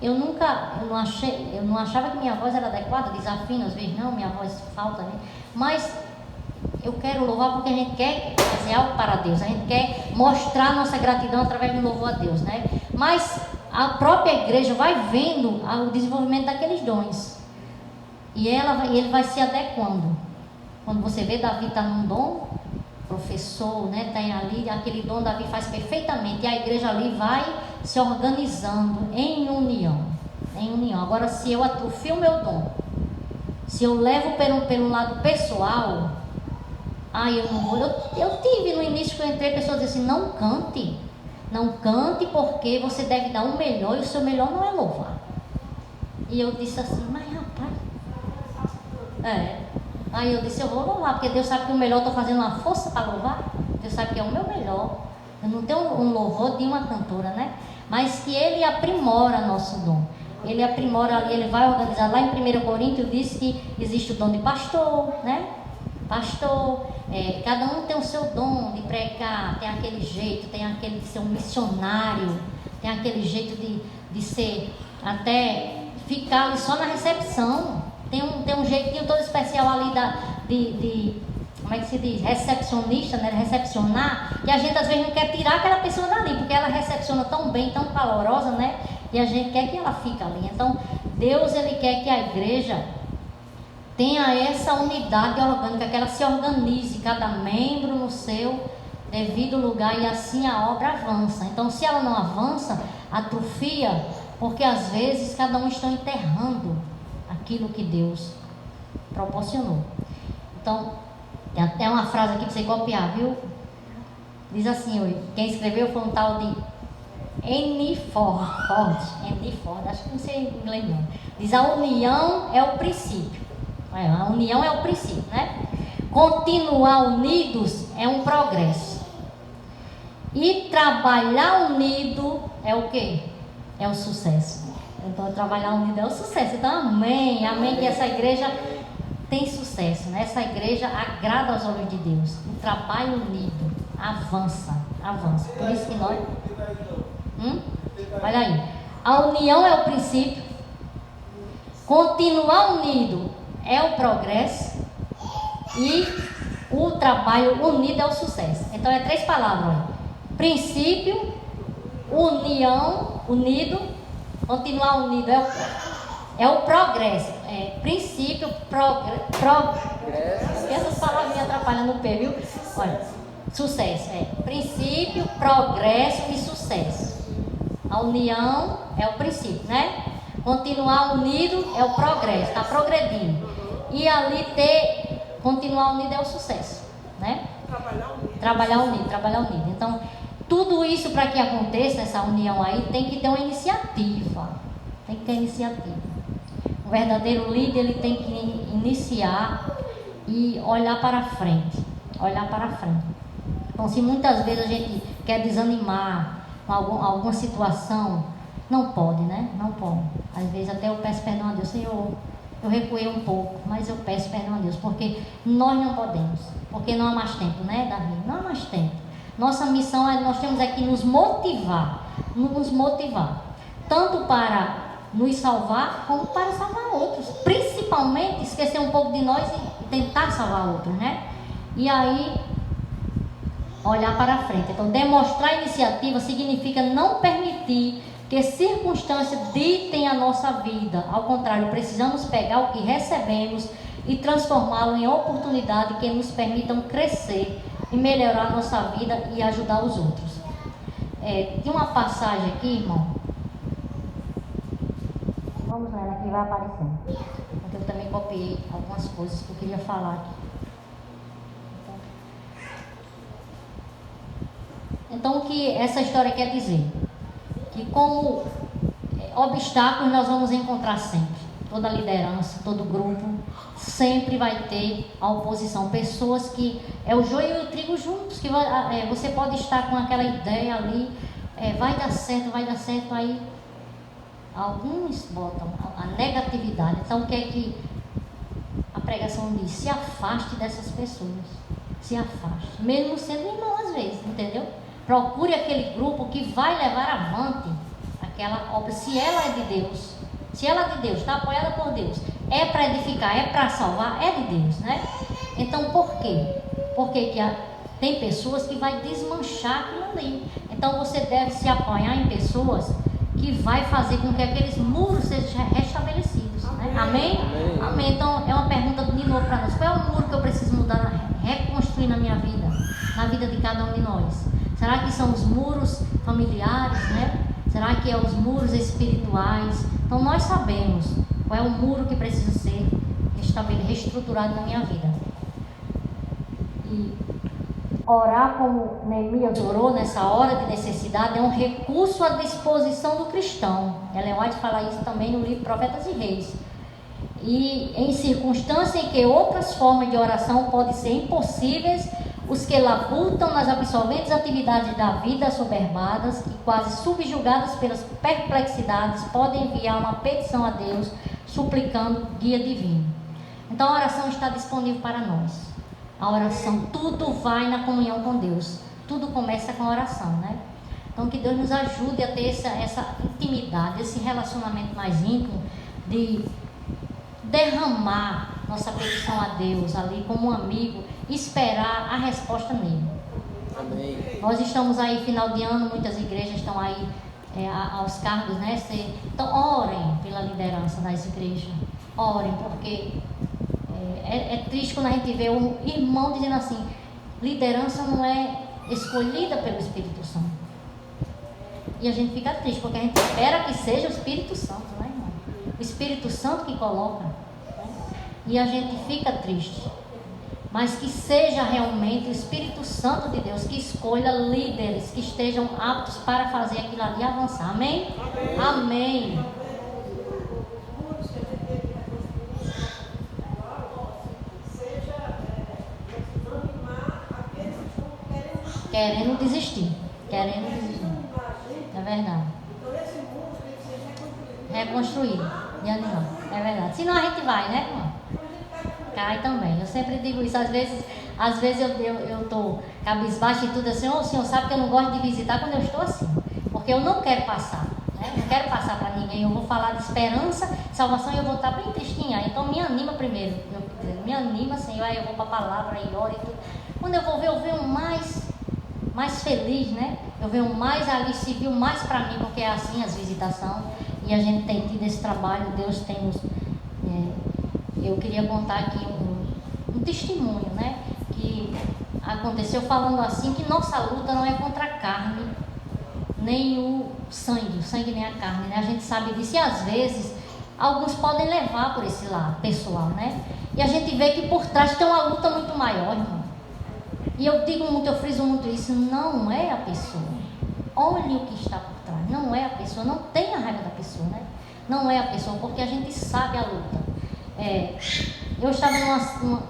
Eu não achava que minha voz era adequada, desafino, às vezes não, minha voz falta, né? Mas eu quero louvar porque a gente quer fazer algo para Deus, a gente quer mostrar nossa gratidão através do louvor a Deus, né? Mas a própria igreja vai vendo o desenvolvimento daqueles dons e ele vai se adequando. Quando você vê Davi está num dom, professor, né, tem ali aquele dom, Davi faz perfeitamente, e a igreja ali vai se organizando em união. Agora, se eu atrofio o meu dom, se eu levo pelo lado pessoal, eu não vou. Eu tive no início que eu entrei, pessoas diziam assim: não cante porque você deve dar o melhor, e o seu melhor não é louvar. E eu disse assim: mas rapaz, aí eu disse: eu vou louvar, porque Deus sabe que o melhor, eu estou fazendo uma força para louvar. Deus sabe que é o meu melhor. Eu não tenho um louvor de uma cantora, né? Mas que Ele aprimora nosso dom. Ele aprimora ali, Ele vai organizar. Lá em 1 Coríntios diz que existe o dom de pastor, né? Cada um tem o seu dom de pregar, tem aquele jeito, tem aquele de ser um missionário, tem aquele jeito de ser, até ficar ali só na recepção. Tem um jeitinho todo especial ali como é que se diz? Recepcionista, né? Recepcionar, que a gente às vezes não quer tirar aquela pessoa dali, porque ela recepciona tão bem, tão calorosa, né? E a gente quer que ela fique ali. Então, Deus, Ele quer que a igreja tenha essa unidade orgânica, que ela se organize, cada membro no seu devido lugar, e assim a obra avança. Então, se ela não avança, atrofia, porque às vezes cada um está enterrando aquilo que Deus proporcionou. Então, tem até uma frase aqui para você copiar, viu? Diz assim, quem escreveu foi um tal de Henry Ford, acho que não sei em inglês não. Diz: a união é o princípio. A união é o princípio, né? Continuar unidos é um progresso. E trabalhar unido é o quê? É o sucesso. Então, trabalhar unido é o sucesso. Então, amém que essa igreja tem sucesso, né? Essa igreja agrada aos olhos de Deus. O trabalho unido avança. Por isso que nós... Olha aí. A união é o princípio. Continuar unido é o progresso. E o trabalho unido é o sucesso. Então, é 3 palavras. Olha. Princípio, união, unido. Continuar unido é o progresso. Princípio, progresso. Essas palavras me atrapalham no pé, viu? Olha, sucesso. Princípio, progresso e sucesso. A união é o princípio, né? Continuar unido é o progresso, está progredindo. E ali continuar unido é o sucesso, né? Trabalhar unido. Então, tudo isso para que aconteça essa união aí, tem que ter uma iniciativa. O verdadeiro líder, ele tem que iniciar e olhar para frente. Então, se muitas vezes a gente quer desanimar com alguma situação, não pode, né? Não pode. Às vezes até eu peço perdão a Deus: Senhor, eu recuei um pouco, mas eu peço perdão a Deus, porque nós não podemos, porque não há mais tempo, né, Davi? Não há mais tempo. Nossa missão nós temos aqui nos motivar, tanto para nos salvar, como para salvar outros, principalmente esquecer um pouco de nós e tentar salvar outros, né? E aí olhar para frente. Então, demonstrar iniciativa significa não permitir que circunstâncias ditem a nossa vida. Ao contrário, precisamos pegar o que recebemos e transformá-lo em oportunidade que nos permitam crescer e melhorar a nossa vida e ajudar os outros. Tem uma passagem aqui, irmão. Vamos ler aqui, vai aparecendo. Porque eu também copiei algumas coisas que eu queria falar aqui. Então, o que essa história quer dizer? Que como obstáculos nós vamos encontrar sempre. Toda liderança, todo grupo, sempre vai ter a oposição. Pessoas que é o joio e o trigo juntos, que você pode estar com aquela ideia ali, vai dar certo, aí alguns botam a negatividade. Então, o que é que a pregação diz? Se afaste dessas pessoas. Se afaste. Mesmo sendo irmão às vezes, entendeu? Procure aquele grupo que vai levar avante aquela obra. Se ela é de Deus, se ela é de Deus, está apoiada por Deus, é para edificar, é para salvar, é de Deus, né? Então, por quê? Porque tem pessoas que vai desmanchar aquilo ali. Então, você deve se apoiar em pessoas que vai fazer com que aqueles muros sejam restabelecidos, né? Amém? Amém. Então, é uma pergunta de novo para nós. Qual é o muro que eu preciso mudar, reconstruir na minha vida, na vida de cada um de nós? Será que são os muros familiares, né? Será que é os muros espirituais? Então, nós sabemos qual é o muro que precisa ser reestruturado na minha vida. E orar como Neemias orou nessa hora de necessidade é um recurso à disposição do cristão. Ellen White fala isso também no livro Profetas e Reis. E em circunstâncias em que outras formas de oração podem ser impossíveis, os que labutam nas absorventes atividades da vida soberbadas e quase subjugadas pelas perplexidades podem enviar uma petição a Deus, suplicando guia divino. Então a oração está disponível para nós. A oração, tudo vai na comunhão com Deus. Tudo começa com a oração, né? Então que Deus nos ajude a ter essa intimidade, esse relacionamento mais íntimo de derramar nossa petição a Deus ali como um amigo, esperar a resposta nele. Amém. Nós estamos aí final de ano, muitas igrejas estão aí aos cargos, né? Então orem pela liderança das igrejas, orem, porque é triste quando a gente vê um irmão dizendo assim: liderança não é escolhida pelo Espírito Santo. E a gente fica triste, porque a gente espera que seja o Espírito Santo, né, irmão? O Espírito Santo que coloca, né? E a gente fica triste. Mas que seja realmente o Espírito Santo de Deus que escolha líderes que estejam aptos para fazer aquilo ali avançar. Amém? Amém. Amém. Querendo desistir. É verdade. Reconstruído. E animar. É verdade. Senão a gente vai, né, irmão? Cai também. Eu sempre digo isso. Às vezes eu tô cabisbaixo e tudo assim. O senhor sabe que eu não gosto de visitar quando eu estou assim. Porque eu não quero passar. Né? Não quero passar para ninguém. Eu vou falar de esperança, salvação e eu vou estar bem tristinha. Então me anima primeiro. Me anima, Senhor. Aí eu vou para a palavra e oro e tudo. Quando eu vou ver, eu venho mais feliz, né? Eu venho mais ali, se viu mais para mim, porque é assim as visitações. E a gente tem tido esse trabalho. Deus tem nos... eu queria contar aqui um testemunho, né? Que aconteceu falando assim, que nossa luta não é contra a carne, nem o sangue nem a carne, né? A gente sabe disso e às vezes alguns podem levar por esse lado pessoal, né? E a gente vê que por trás tem uma luta muito maior, irmão. E eu digo muito, eu friso muito isso, não é a pessoa. Olhe o que está por trás, não é a pessoa, não tenha raiva da pessoa, né? Não é a pessoa, porque a gente sabe a luta. Eu estava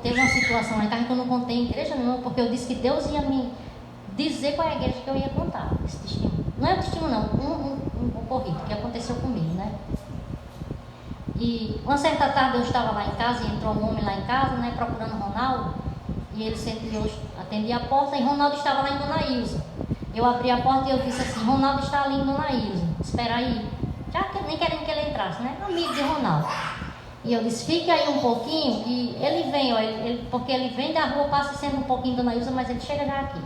teve uma situação lá em casa que eu não contei em igreja nenhuma, porque eu disse que Deus ia me dizer qual é a igreja que eu ia contar esse testemunho. Não é um testemunho não, um ocorrido que aconteceu comigo, né? E uma certa tarde eu estava lá em casa e entrou um homem lá em casa, né, procurando Ronaldo, e ele sempre atendia a porta e Ronaldo estava lá em Dona Ilza. Eu abri a porta e eu disse assim: Ronaldo está ali em Dona Ilza, espera aí. Já nem querendo que ele entrasse, né? Amigo de Ronaldo. E eu disse: fique aí um pouquinho, que ele vem, porque ele vem da rua, passa sendo um pouquinho Dona Ilza, mas ele chega já aqui.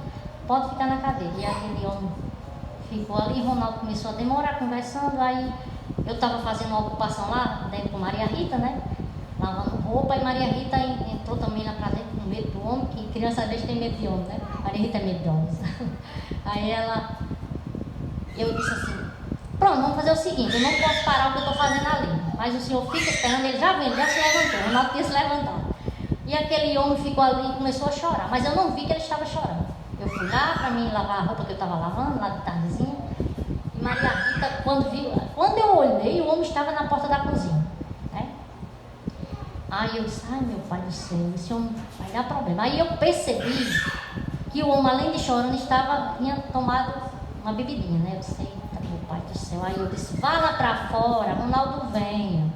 pode ficar na cadeira. E aquele homem ficou ali, Ronaldo começou a demorar conversando, aí eu estava fazendo uma ocupação lá dentro com Maria Rita, né? Lavando roupa, e Maria Rita entrou também lá pra dentro, no medo do homem, que criança às vezes tem medo de homem, né? Maria Rita é medrosa. Aí eu disse assim, pronto, vamos fazer o seguinte, eu não posso parar o que eu estou fazendo ali, mas o senhor fica esperando, ele já vem, ele já se levantou, o Ronaldo tinha se levantado. E aquele homem ficou ali e começou a chorar, mas eu não vi que ele estava chorando. Eu fui lá para mim lavar a roupa que eu estava lavando, lá de tardezinha, e Maria Rita, quando eu olhei, o homem estava na porta da cozinha, né? Aí eu disse, ai meu pai do céu, esse homem vai dar problema. Aí eu percebi que o homem, além de chorando, tinha tomado uma bebidinha, né? Eu disse, eita meu pai do céu. Aí eu disse, vá lá para fora, Ronaldo venha.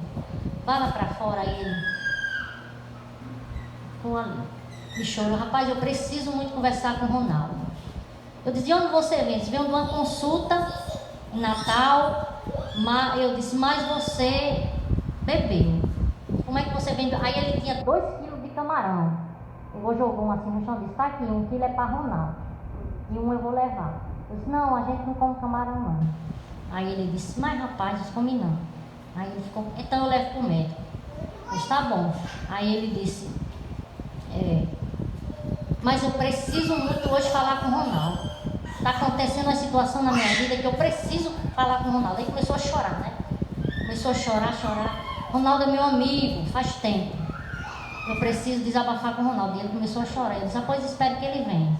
Vá lá para fora. Aí ele ficou ali, me chorou, rapaz, eu preciso muito conversar com o Ronaldo. Eu disse, de onde você vem? Você veio de uma consulta em Natal, eu disse, mas você bebeu. Como é que você vem? Aí ele tinha 2 quilos de camarão. Pegou, jogou um assim no chão e disse, tá aqui, 1 quilo é para Ronaldo. E 1 eu vou levar. Eu disse, não, a gente não come camarão não. Aí ele disse, mas rapaz, eu come não. Aí ele ficou, então eu levo pro médico. Eu disse, tá bom. Aí ele disse, mas eu preciso muito hoje falar com o Ronaldo. Está acontecendo uma situação na minha vida que eu preciso falar com o Ronaldo. Aí começou a chorar, né? Começou a chorar. Ronaldo é meu amigo, faz tempo. Eu preciso desabafar com o Ronaldo. E ele começou a chorar. Eu disse, após espero que ele venha.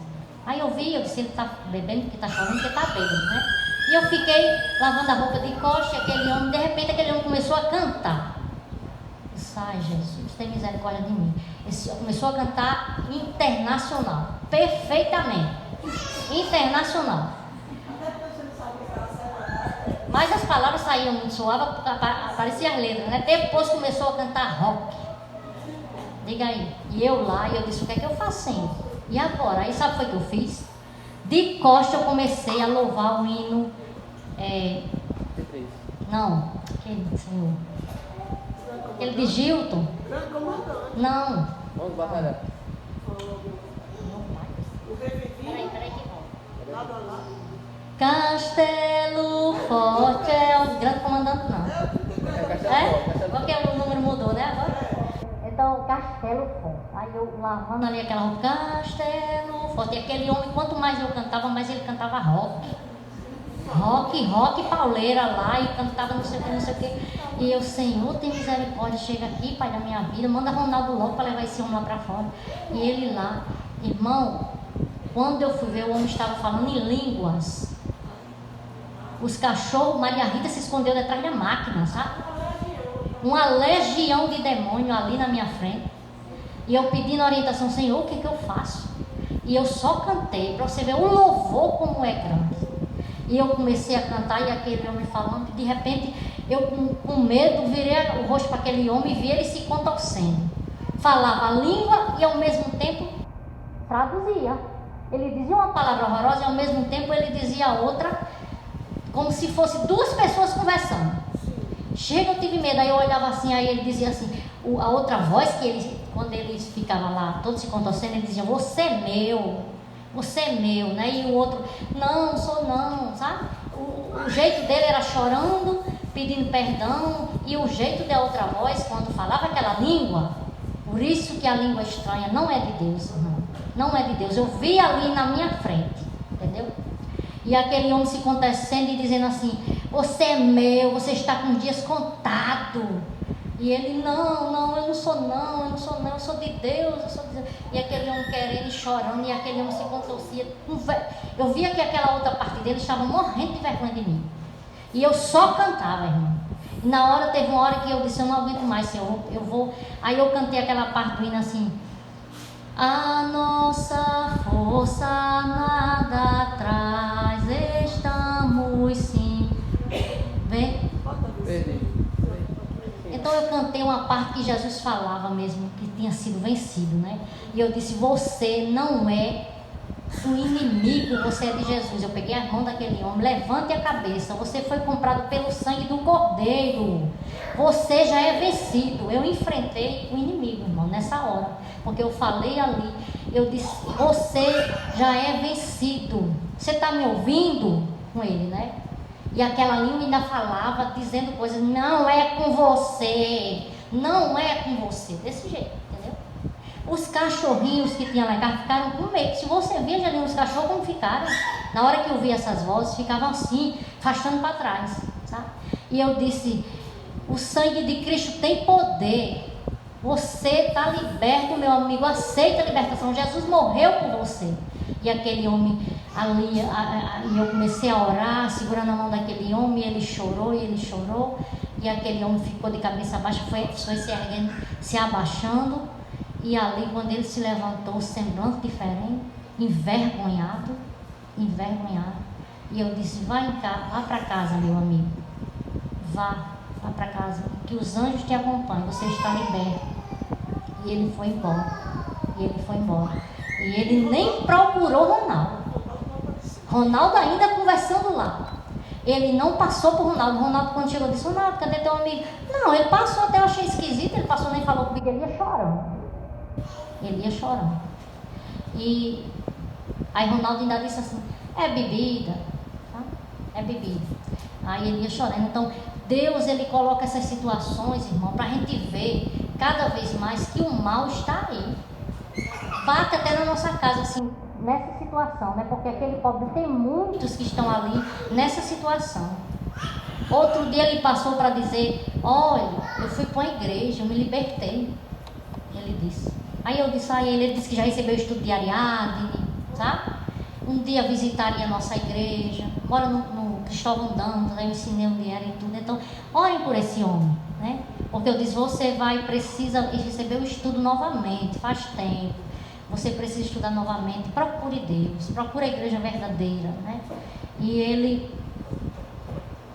Aí eu disse, ele está bebendo porque está chorando, porque está bêbado, né? E eu fiquei lavando a roupa de costa, aquele homem, de repente aquele homem começou a cantar. Eu disse, ai Jesus, tem misericórdia de mim. Ele começou a cantar internacional, perfeitamente. Internacional. Mas as palavras saíam muito suaves, apareciam as letras, né? Depois começou a cantar rock. Diga aí. E eu lá, e eu disse, o que é que eu faço, Senhor? E agora? Aí sabe o que eu fiz? De costa eu comecei a louvar o hino. Não, aquele Senhor. Aquele de Gilton. Não. Vamos batalhar. Peraí que volta. Castelo Forte é o grande comandante, não. Porque o número mudou, né? Agora? Então, Castelo Forte. Aí eu lavando ali aquela roupa, Castelo Forte. E aquele homem, quanto mais eu cantava, mais ele cantava rock. Rock, pauleira lá, e cantava não sei o que. E eu, Senhor, tem misericórdia, chega aqui, Pai da minha vida, manda Ronaldo logo para levar esse homem lá para fora. E ele lá, irmão, quando eu fui ver, o homem estava falando em línguas. Os cachorros, Maria Rita se escondeu detrás da máquina, sabe? Uma legião de demônio ali na minha frente. E eu pedindo orientação, Senhor, o que eu faço? E eu só cantei, para você ver o louvor como é grande. E eu comecei a cantar e aquele homem falando, de repente eu com medo virei o rosto para aquele homem e vi ele se contorcendo. Falava a língua e ao mesmo tempo traduzia. Ele dizia uma palavra horrorosa e ao mesmo tempo ele dizia outra, como se fosse 2 pessoas conversando. Chega, eu tive medo, aí eu olhava assim, aí ele dizia assim, a outra voz que ele, quando ele ficava lá, todo se contorcendo, ele dizia, você é meu, né? E o outro, não sou não, sabe? O jeito dele era chorando, pedindo perdão, e o jeito da outra voz, quando falava aquela língua, por isso que a língua estranha não é de Deus, não é de Deus. Eu vi ali na minha frente, entendeu? E aquele homem se contecendo e dizendo assim, você é meu, você está com os dias contados. E ele, não, eu não sou eu sou de Deus, E aquele homem querendo e chorando, e aquele homem se contorcia. Eu via que aquela outra parte dele estava morrendo de vergonha de mim. E eu só cantava, irmão. E na hora, teve uma hora que eu disse, eu não aguento mais, Senhor, eu vou. Aí eu cantei aquela parte do hino assim, a nossa força nada traz, estamos sim. Vem? Então eu cantei uma parte que Jesus falava mesmo, que tinha sido vencido, né? E eu disse, você não é Se o inimigo, você é de Jesus. Eu peguei a mão daquele homem, levante a cabeça. Você foi comprado pelo sangue do Cordeiro. Você já é vencido. Eu enfrentei o inimigo, irmão, nessa hora. Porque eu falei ali, eu disse, você já é vencido. Você está me ouvindo? Com ele, né? E aquela língua ainda falava, dizendo coisas, não é com você, não é com você. Desse jeito, entendeu? Os cachorrinhos que tinha lá em casa ficaram com medo. Se você veja ali os cachorros como ficaram, na hora que eu vi essas vozes, ficavam assim, afastando para trás, sabe? E eu disse, o sangue de Cristo tem poder. Você está liberto, meu amigo, aceita a libertação. Jesus morreu por você. E aquele homem ali, e eu comecei a orar, segurando a mão daquele homem, e ele chorou, e aquele homem ficou de cabeça baixa, foi se erguendo, se abaixando, e ali quando ele se levantou, semblante diferente, envergonhado, e eu disse, vá para casa, meu amigo, vá para casa, que os anjos te acompanhem, você está liberto. E ele foi embora, e ele nem procurou Ronaldo ainda conversando lá. Ele não passou por Ronaldo. Ronaldo, quando chegou, disse, Ronaldo, cadê teu amigo? Não, ele passou, até eu achei esquisito. Ele passou, nem falou comigo, ele ia chorando. E aí Ronaldo ainda disse assim, é bebida, tá? É bebida. Aí ele ia chorando. Então Deus, ele coloca essas situações, irmão, para a gente ver cada vez mais que o mal está aí. Bate até na nossa casa, assim, nessa situação, né? Porque aquele pobre, tem muitos que estão ali nessa situação. Outro dia ele passou para dizer, olha, eu fui para uma igreja, eu me libertei. Ele disse. Aí eu disse a ele disse que já recebeu o estudo de Ariadne, sabe? Um dia visitaria a nossa igreja, mora no Cristóvão Dantas, aí eu ensinei onde era e tudo. Então, orem por esse homem, né? Porque eu disse, você precisa receber o estudo novamente, faz tempo. Você precisa estudar novamente, procure Deus, procure a igreja verdadeira, né? E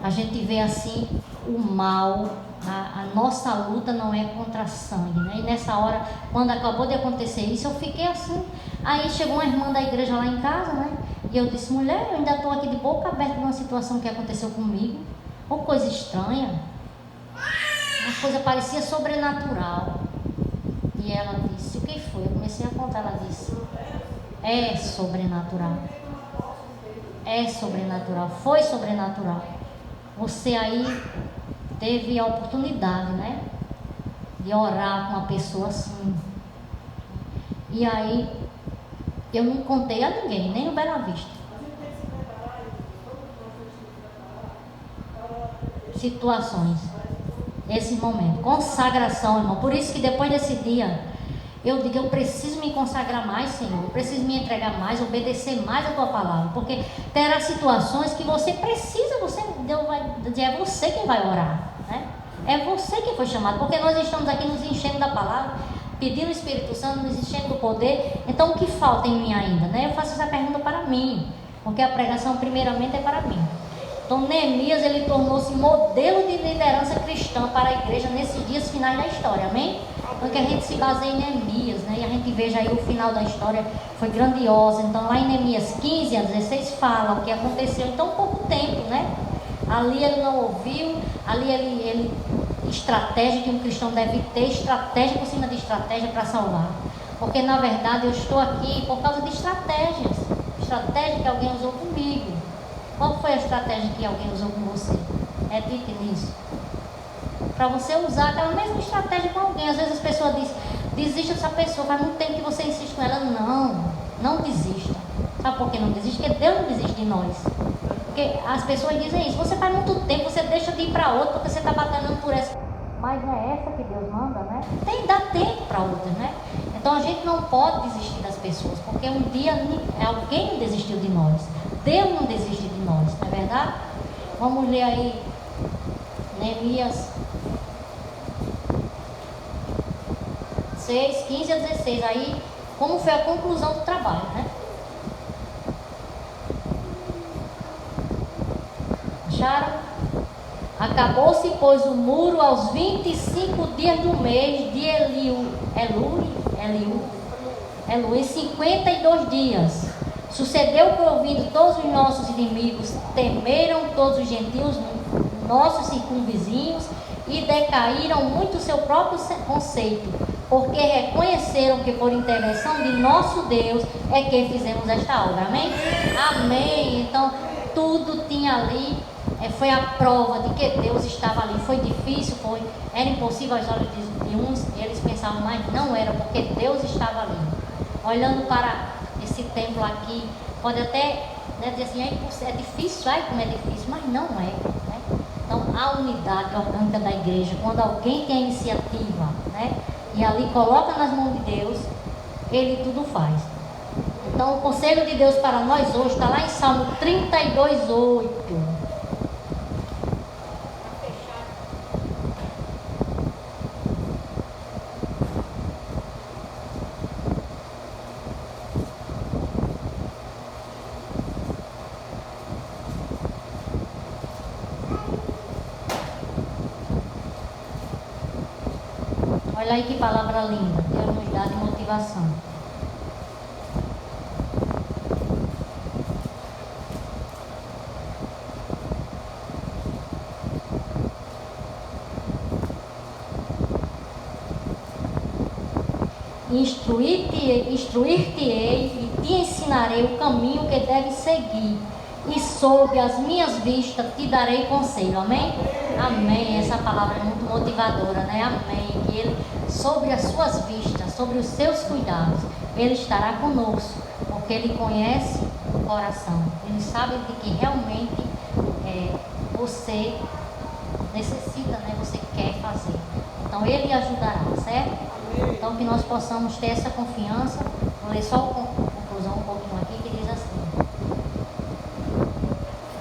a gente vê assim, o mal, a nossa luta não é contra sangue, né? E nessa hora, quando acabou de acontecer isso, eu fiquei assim. Aí chegou uma irmã da igreja lá em casa, né? E eu disse, mulher, eu ainda estou aqui de boca aberta numa situação que aconteceu comigo. Uma coisa estranha. Uma coisa parecia sobrenatural. E ela disse, o que foi? Eu comecei a contar, ela disse, é sobrenatural. É sobrenatural, foi sobrenatural. Você aí teve a oportunidade, né? De orar com uma pessoa assim. E aí, eu não contei a ninguém, nem no Bela Vista. Situações. Esse momento, consagração, irmão. Por isso que depois desse dia, eu digo, eu preciso me consagrar mais, Senhor. Eu preciso me entregar mais, obedecer mais a Tua palavra. Porque terá situações que você precisa, Deus vai dizer, é você quem vai orar, né? É você que foi chamado. Porque nós estamos aqui nos enchendo da palavra, pedindo o Espírito Santo, nos enchendo do poder. Então, o que falta em mim ainda, né? Eu faço essa pergunta para mim. Porque a pregação, primeiramente, é para mim. Então, Neemias, ele tornou-se modelo de liderança cristã para a igreja nesses dias finais da história, amém? Então, que a gente se baseia em Neemias, né? E a gente veja aí o final da história, foi grandiosa. Então, lá em Neemias 15 a 16 fala o que aconteceu em tão pouco tempo, né? Ali ele não ouviu, ali ele estratégia que um cristão deve ter, estratégia por cima de estratégia para salvar. Porque, na verdade, eu estou aqui por causa de estratégias. Estratégia que alguém usou comigo. Qual foi a estratégia que alguém usou com você? Acredite nisso. Para você usar aquela mesma estratégia com alguém. Às vezes as pessoas dizem, desista dessa pessoa, faz muito tempo que você insiste com ela. Não desista. Sabe por que não desiste? Porque Deus não desiste de nós. Porque as pessoas dizem isso, você faz muito tempo, você deixa de ir para outra, porque você está batalhando por essa. Mas não é essa que Deus manda, né? Tem que dar tempo para outras, né? Então a gente não pode desistir das pessoas, porque um dia alguém desistiu de nós. Deus não desiste de nós, não é verdade? Vamos ler aí Neemias 6, 15 a 16. Aí, como foi a conclusão do trabalho, né? Acharam? Acabou-se, pois, o muro aos 25 dias do mês de Eliú, em 52 dias. Sucedeu que, ouvindo todos os nossos inimigos, temeram todos os gentios, nossos circunvizinhos, e decaíram muito o seu próprio conceito, porque reconheceram que por intervenção de nosso Deus é que fizemos esta obra. Amém? Amém. Então, tudo tinha ali, foi a prova de que Deus estava ali. Foi difícil, era impossível aos olhos de uns, eles pensavam, mas não era, porque Deus estava ali. Olhando para esse templo aqui, pode até, né, dizer assim, é difícil, como é difícil, mas não é, né? Então, a unidade orgânica da igreja, quando alguém tem a iniciativa, né, e ali coloca nas mãos de Deus, Ele tudo faz. Então, o conselho de Deus para nós hoje está lá em Salmo 32:8. Olha aí que palavra linda, Deus nos dá de motivação. Instruir-te-ei e te ensinarei o caminho que deves seguir, e sob as minhas vistas te darei conselho. Amém? Amém. Essa palavra é muito motivadora, né? Amém. Que Ele, sobre as suas vistas, sobre os seus cuidados, Ele estará conosco, porque Ele conhece o coração. Ele sabe de que realmente você necessita, né? Você quer fazer. Então Ele ajudará, certo? Então que nós possamos ter essa confiança. Vou ler só a conclusão um pouquinho aqui, que diz assim: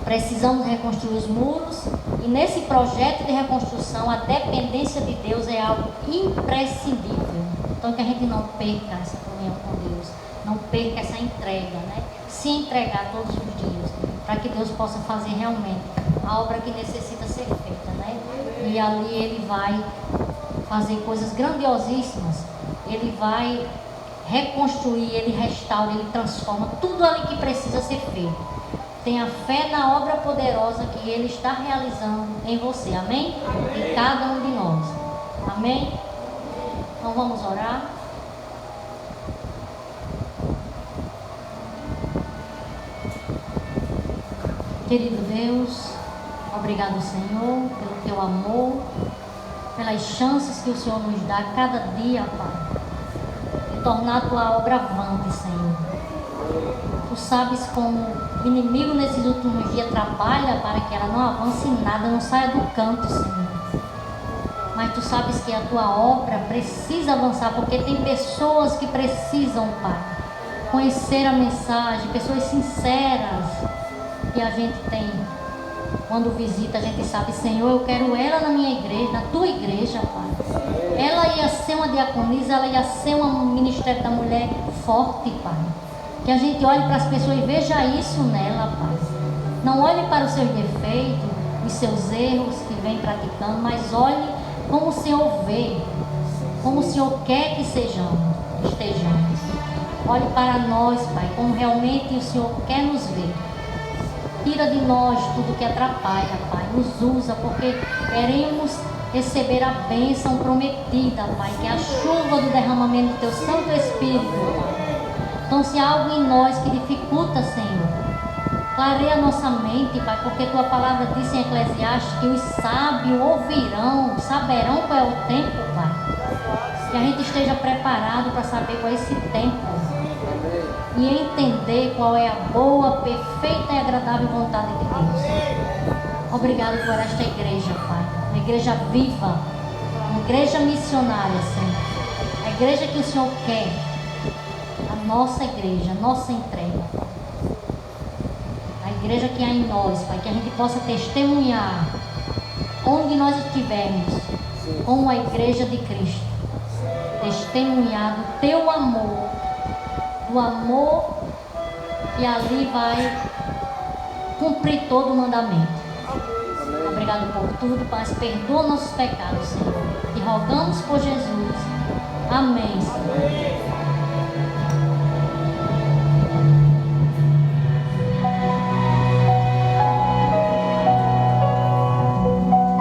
precisamos reconstruir os muros, e nesse projeto de reconstrução a dependência de Deus é algo imprescindível. Então que a gente não perca essa comunhão com Deus, não perca essa entrega, né? Se entregar todos os dias, para que Deus possa fazer realmente a obra que necessita ser feita, né? E ali Ele vai fazer coisas grandiosíssimas. Ele vai reconstruir, Ele restaura, Ele transforma tudo ali que precisa ser feito. Tenha fé na obra poderosa que Ele está realizando em você, amém? Em cada um de nós, amém? Então vamos orar. Querido Deus, obrigado, Senhor, pelo Teu amor, pelas chances que o Senhor nos dá cada dia, Pai, de tornar a Tua obra avante, Senhor. Tu sabes como o inimigo nesses últimos dias trabalha para que ela não avance em nada, não saia do canto, Senhor. Mas Tu sabes que a Tua obra precisa avançar, porque tem pessoas que precisam, Pai, conhecer a mensagem, pessoas sinceras que a gente tem. Quando visita, a gente sabe, Senhor, eu quero ela na minha igreja, na Tua igreja, Pai. Ela ia ser uma diaconisa, ela ia ser um ministério da mulher forte, Pai. Que a gente olhe para as pessoas e veja isso nela, Pai. Não olhe para os seus defeitos, os seus erros que vem praticando, mas olhe como o Senhor vê, como o Senhor quer que estejamos. Olhe para nós, Pai, como realmente o Senhor quer nos ver. Tira de nós tudo que atrapalha, Pai. Nos usa, porque queremos receber a bênção prometida, Pai, que é a chuva do derramamento do Teu Santo Espírito, Pai. Então, se há algo em nós que dificulta, Senhor, clareia a nossa mente, Pai, porque Tua palavra diz em Eclesiastes que os sábios ouvirão, saberão qual é o tempo, Pai. Que a gente esteja preparado para saber qual é esse tempo e entender qual é a boa, perfeita e agradável vontade de Deus. Obrigado por esta igreja, Pai. Uma igreja viva, uma igreja missionária, Senhor. A igreja que o Senhor quer. A nossa igreja, a nossa entrega. A igreja que há em nós, Pai, que a gente possa testemunhar onde nós estivermos como a igreja de Cristo. Testemunhar do Teu amor, do amor que ali vai cumprir todo o mandamento. Obrigado por tudo, Pai. Perdoa nossos pecados, Senhor. E rogamos por Jesus. Amém, Senhor.